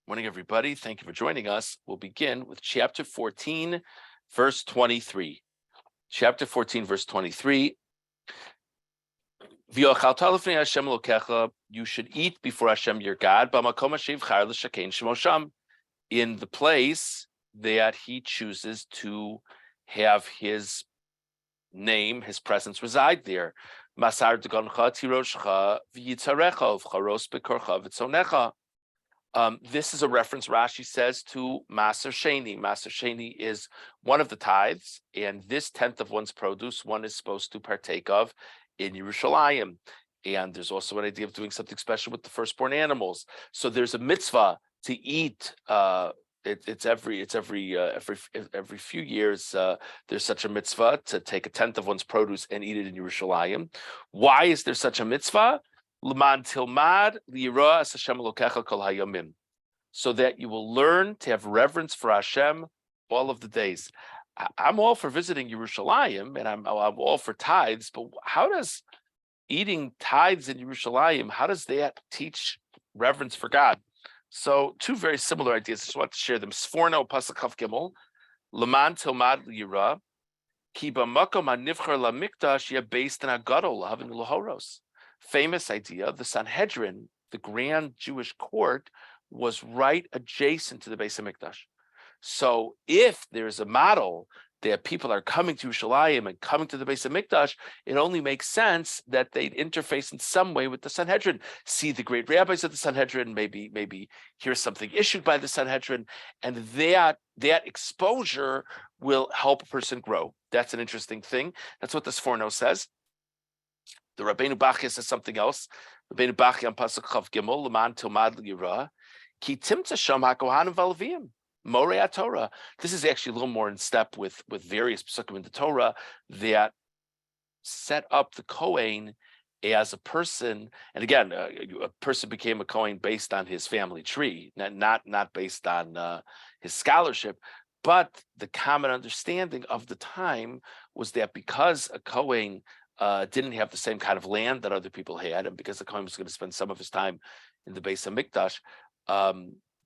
Morning, everybody. Thank you for joining us. We'll begin with chapter 14, verse 23. Chapter 14, verse 23. You should eat before Hashem your God in the place that he chooses to have his name, his presence reside there. This is a reference, Rashi says, to Maser Sheni. Maser Sheni is one of the tithes, and this tenth of one's produce one is supposed to partake of in Yerushalayim. And there's also an idea of doing something special with the firstborn animals. So there's a mitzvah to eat. It's every few years. There's such a mitzvah to take a tenth of one's produce and eat it in Yerushalayim. Why is there such a mitzvah? So that you will learn to have reverence for Hashem all of the days. I'm all for visiting Yerushalayim, and I'm all for tithes, but how does eating tithes in Yerushalayim, how does that teach reverence for God? So two very similar ideas. I just want to share them. Sforno Pasuk Chav Gimel, Leman Tilmad Lira, Ki b'makom hanivchar lamikdash yebeis agadol lahavin lahoros. Famous idea. The Sanhedrin, the grand Jewish court, was right adjacent to the Beis Hamikdash. So if there's a model that people are coming to Yerushalayim and coming to the Beis Hamikdash, it only makes sense that they'd interface in some way with the Sanhedrin, see the great rabbis of the Sanhedrin, maybe hear something issued by the Sanhedrin, and that exposure will help a person grow. That's an interesting thing. That's what the Sforno says. The Rabbeinu Bachya says something else. Rabbeinu Bachya on Pasuk Chav Gimel, Leman Tilmad Lira, Ki Timtza Sham HaKohanim V'Levim, Morei Torah. This is actually a little more in step with various psukim in the Torah that set up the Kohen as a person. And again, a person became a Kohen based on his family tree, not based on his scholarship. But the common understanding of the time was that because a Kohen didn't have the same kind of land that other people had, and because the Kohen was going to spend some of his time in the Beis Hamikdash,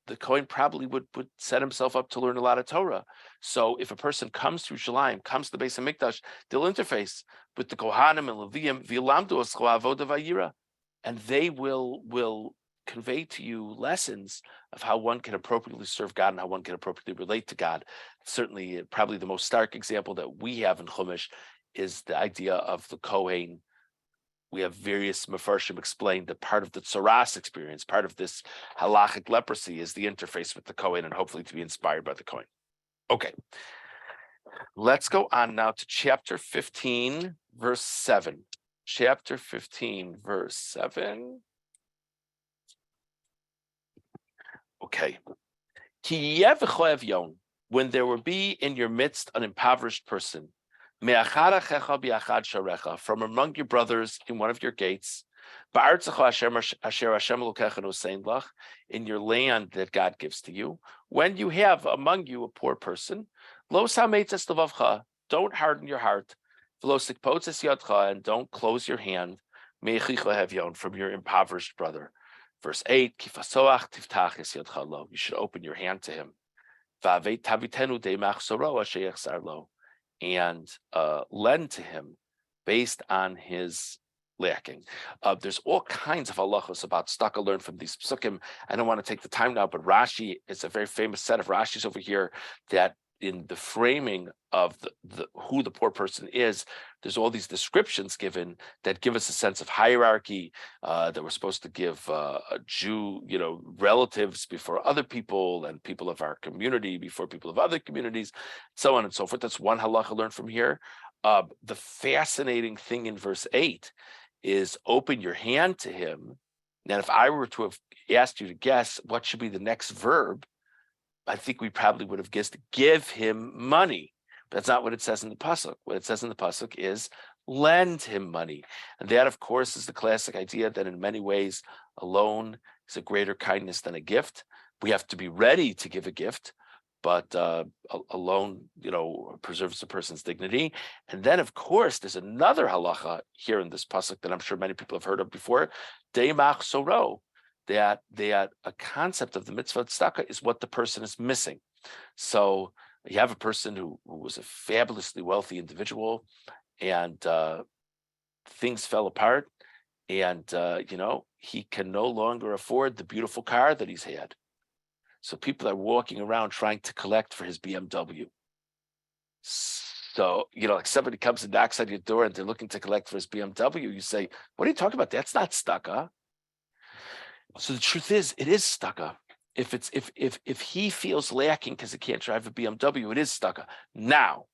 the Kohen probably would set himself up to learn a lot of Torah. So if a person comes to Yerushalayim, comes to the Beis Hamikdash, they'll interface with the Kohanim and Leviim, v'yilamdu os avoda vayira, and they will convey to you lessons of how one can appropriately serve God and how one can appropriately relate to God. Certainly, probably the most stark example that we have in Chumash is the idea of the Kohen. We have various Mefarshim explained that part of the Tzoras experience, part of this halachic leprosy, is the interface with the Kohen, and hopefully to be inspired by the Kohen. Okay, let's go on now to chapter 15, verse 7. Chapter 15, verse 7. Okay. When there will be in your midst an impoverished person, from among your brothers in one of your gates, in your land that God gives to you, when you have among you a poor person, don't harden your heart, and don't close your hand from your impoverished brother. Verse 8, you should open your hand to him. And lend to him based on his lacking. There's all kinds of halachos about tzedakah learned from these psukim. I don't want to take the time now, but Rashi, it's a very famous set of Rashis over here that in the framing of the who the poor person is, there's all these descriptions given that give us a sense of hierarchy, that we're supposed to give a Jew, relatives before other people, and people of our community before people of other communities, so on and so forth. That's one halacha learned from here. The fascinating thing in verse 8 is open your hand to him. Now, if I were to have asked you to guess what should be the next verb, I think we probably would have guessed give him money. But that's not what it says in the pasuk. What it says in the pasuk is lend him money. And that, of course, is the classic idea that in many ways a loan is a greater kindness than a gift. We have to be ready to give a gift, but a loan, preserves the person's dignity. And then, of course, there's another halacha here in this pasuk that I'm sure many people have heard of before, Deimach Soro. that a concept of the mitzvah tzedakah is what the person is missing. So you have a person who was a fabulously wealthy individual, and things fell apart, and he can no longer afford the beautiful car that he's had. So people are walking around trying to collect for his BMW. So, like somebody comes and knocks on your door and they're looking to collect for his BMW, you say, what are you talking about? That's not tzedakah. So the truth is, it is tzedakah. If he feels lacking because he can't drive a BMW, it is tzedakah. Now,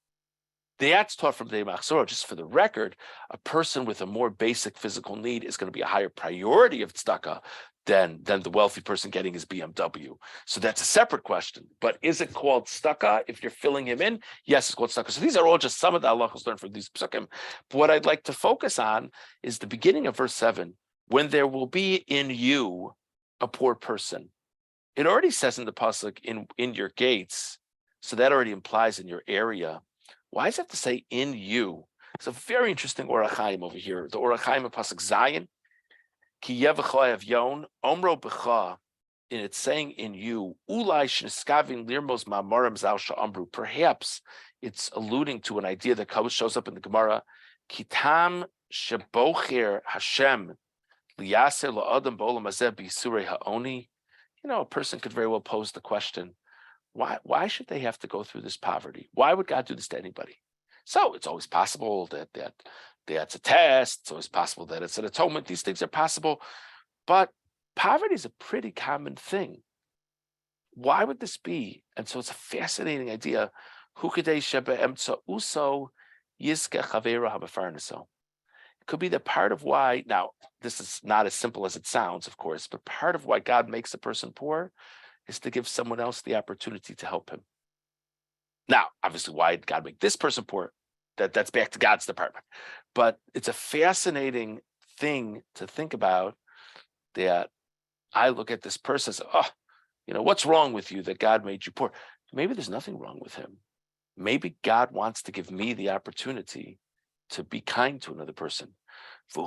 that's taught from the Machzor. Just for the record, a person with a more basic physical need is going to be a higher priority of tzedakah than the wealthy person getting his BMW. So that's a separate question. But is it called tzedakah if you're filling him in? Yes, it's called tzedakah. So these are all just some of the halachos learned from these psukim. But what I'd like to focus on is the beginning of verse 7, when there will be in you a poor person. It already says in the pasuk in your gates, so that already implies in your area. Why does it have to say in you? It's a very interesting Orach Chaim over here. The Orach Chaim of pasuk Zayin, Ki yevacha avyon omro b'cha, and it's saying in you. Ulai shniskavin lirmos ma'amarim zal sha'amru. Perhaps it's alluding to an idea that shows up in the Gemara. Kitam shebocher Hashem liyaser la'adam b'olam hazeh b'yisurei ha'oni. A person could very well pose the question, why should they have to go through this poverty? Why would God do this to anybody? So it's always possible that that's a test. It's always possible that it's an atonement. These things are possible, but poverty is a pretty common thing. Why would this be? And so it's a fascinating idea. It could be that part of why, now, this is not as simple as it sounds, of course, but part of why God makes a person poor is to give someone else the opportunity to help him. Now, obviously, why did God make this person poor? That's back to God's department. But it's a fascinating thing to think about, that I look at this person and say, what's wrong with you that God made you poor? Maybe there's nothing wrong with him. Maybe God wants to give me the opportunity to be kind to another person. The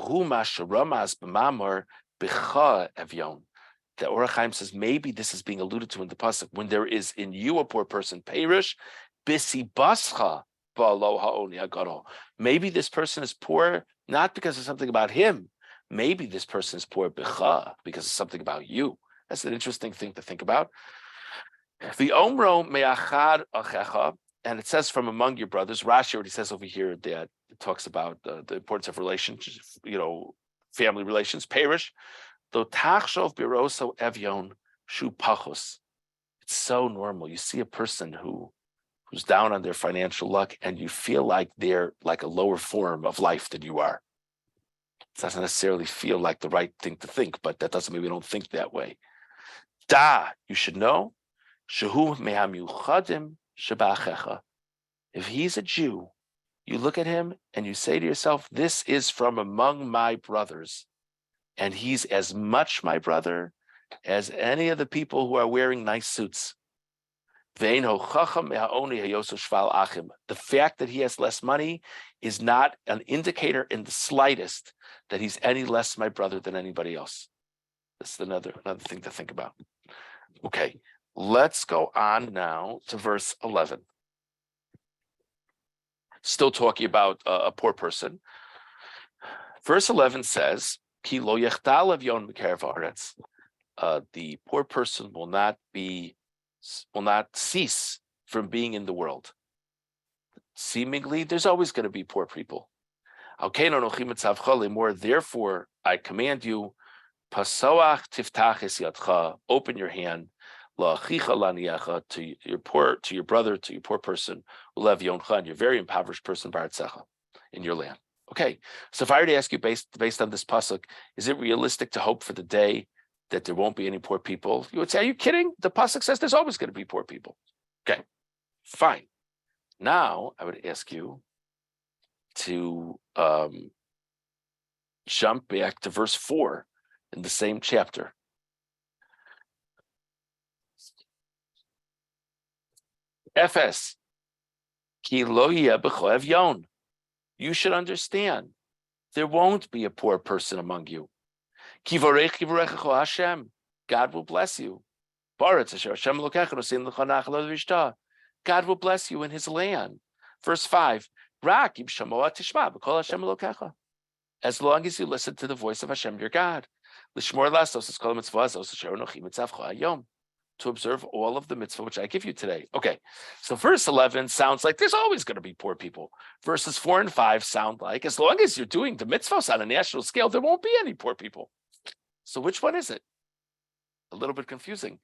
Orach Chaim says maybe this is being alluded to in the pasuk, when there is in you a poor person. Perish bisi bascha ba'alo ha'oni hagaro. Maybe this person is poor not because of something about him. Maybe this person is poor bicha because of something about you. That's an interesting thing to think about. The omro me'achad achecha, and it says from among your brothers. Rashi already says over here that it talks about the importance of relationships, family relations. Perish. Though tachshov biroso evyon shu pachos. It's so normal. You see a person who's down on their financial luck, and you feel like they're like a lower form of life than you are. It doesn't necessarily feel like the right thing to think, but that doesn't mean we don't think that way. You should know, shehu mehamyuchadim shebachecha. If he's a Jew, you look at him and you say to yourself, this is from among my brothers. And he's as much my brother as any of the people who are wearing nice suits. The fact that he has less money is not an indicator in the slightest that he's any less my brother than anybody else. This is another thing to think about. Okay, let's go on now to verse 11. Still talking about a poor person. Verse 11 says, Ki lo yechtal avyon b'kerev haaretz. The poor person will not cease from being in the world. Seemingly, there's always going to be poor people. Therefore, I command you, pasoach tiftach es yadcha, open your hand, la'achicha laniacha, to your brother, to your poor person, ulev yoncha, your very impoverished person, b'artzecha, in your land. Okay, so if I were to ask you based on this pasuk, is it realistic to hope for the day that there won't be any poor people? You would say, are you kidding? The pasuk says there's always going to be poor people. Okay, fine. Now I would ask you to jump back to verse 4 in the same chapter. FS. Ki lo yeh b'cho evyon. You should understand, there won't be a poor person among you. Ki vorech yivarechecho Hashem. God will bless you. God will bless you in his land. Verse 5, as long as you listen to the voice of Hashem, your God. To observe all of the mitzvah which I give you today. Okay, so verse 11 sounds like there's always going to be poor people. Verses 4 and 5 sound like as long as you're doing the mitzvahs on a national scale, there won't be any poor people. So which one is it? A little bit confusing.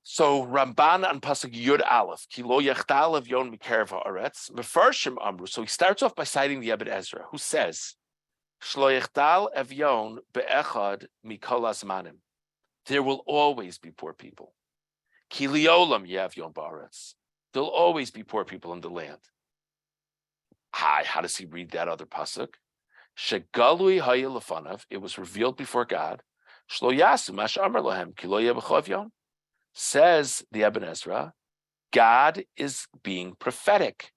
So Ramban on Pasuk Yud Aleph, Ki lo yachtal evyon mikerev haaretz, mefarshim amru. So he starts off by citing the Ibn Ezra, who says, Shlo yachtal evyon be'echad mikol hazmanim. There will always be poor people. Ki liolam yevyon ba'aretz. There'll always be poor people in the land. How does he read that other pasuk? Shegalui haya lefanav. It was revealed before God. Shlo yasu mash amar lahem ki lo yebecho evyon. Says the Ibn Ezra, God is being prophetic.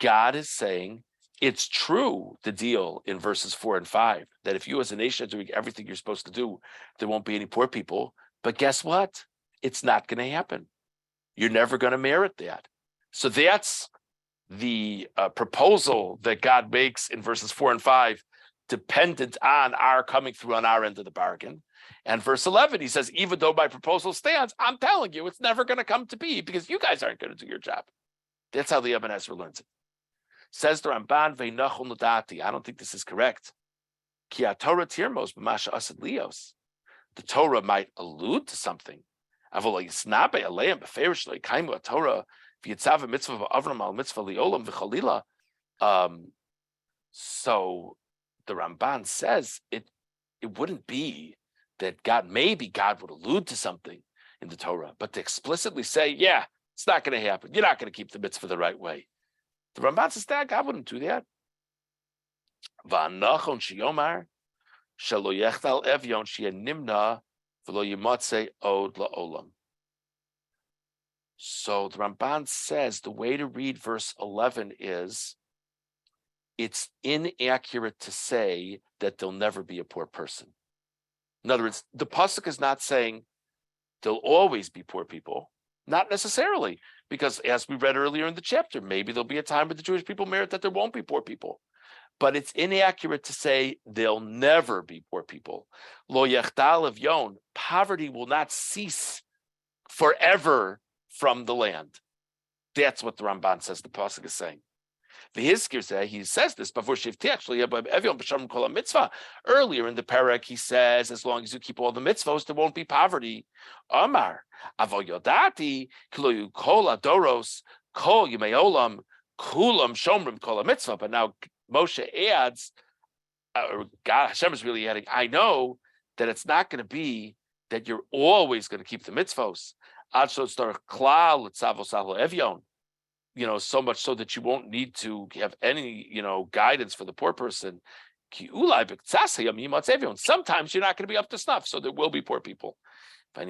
God is saying, it's true, the deal in verses 4 and 5, that if you as a nation are doing everything you're supposed to do, there won't be any poor people. But guess what? It's not going to happen. You're never going to merit that. So that's the proposal that God makes in verses 4 and 5, dependent on our coming through on our end of the bargain. And verse 11, he says, even though my proposal stands, I'm telling you, it's never going to come to be because you guys aren't going to do your job. That's how the Ibn Ezra learns it. Says the Ramban, Ve'nachol Nadati. I don't think this is correct. Ki Torah tirmos b'masha asad lios. The Torah might allude to something. Avol yisnabe aleim beferish leikaimu Torah v'yitzav a mitzvah v'avram al mitzvah liolam v'chalila. So the Ramban says it wouldn't be that maybe God would allude to something in the Torah, but to explicitly say, yeah, it's not going to happen. You're not going to keep the mitzvah the right way. The Ramban says that God wouldn't do that. V'anachon sheyomar shelo yechtal evyon sheyenimna v'lo yimatze od la'olam. So the Ramban says the way to read verse 11 is, it's inaccurate to say that there'll never be a poor person. In other words, the pasuk is not saying there'll always be poor people. Not necessarily, because as we read earlier in the chapter, maybe there'll be a time where the Jewish people merit that there won't be poor people. But it's inaccurate to say there'll never be poor people. Lo yachtal evyon, poverty will not cease forever from the land. That's what the Ramban says the pasuk is saying. He says this before earlier in the parak. He says, as long as you keep all the mitzvos, there won't be poverty. Amar avoyodati kilo kol adoros kol yimeolam kulam shomrim kol mitzvah. But now Moshe adds, God Hashem is really adding, I know that it's not going to be that you're always going to keep the mitzvos. Ad shlo klal tzavos ahlo evyon. So much so that you won't need to have any, guidance for the poor person. Sometimes you're not going to be up to snuff, so there will be poor people. So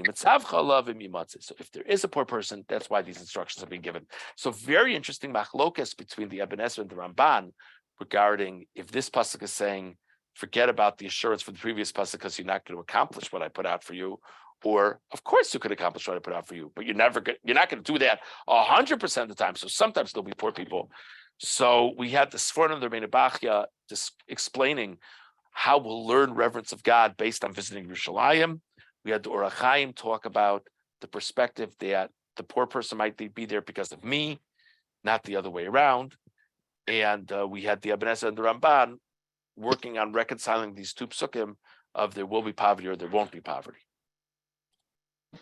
if there is a poor person, that's why these instructions have been given. So very interesting machlokas between the Ibn Ezra and the Ramban regarding if this pasuk is saying, forget about the assurance for the previous pasuk because you're not going to accomplish what I put out for you. Or, of course, you could accomplish what I put out for you, but you're not going to do that 100% of the time. So sometimes there'll be poor people. So we had the Sforno of the Rebbeinu Bachya just explaining how we'll learn reverence of God based on visiting Yerushalayim. We had the Or HaChaim talk about the perspective that the poor person might be there because of me, not the other way around. And we had the Ibn Ezra and the Ramban working on reconciling these two psukim of there will be poverty or there won't be poverty.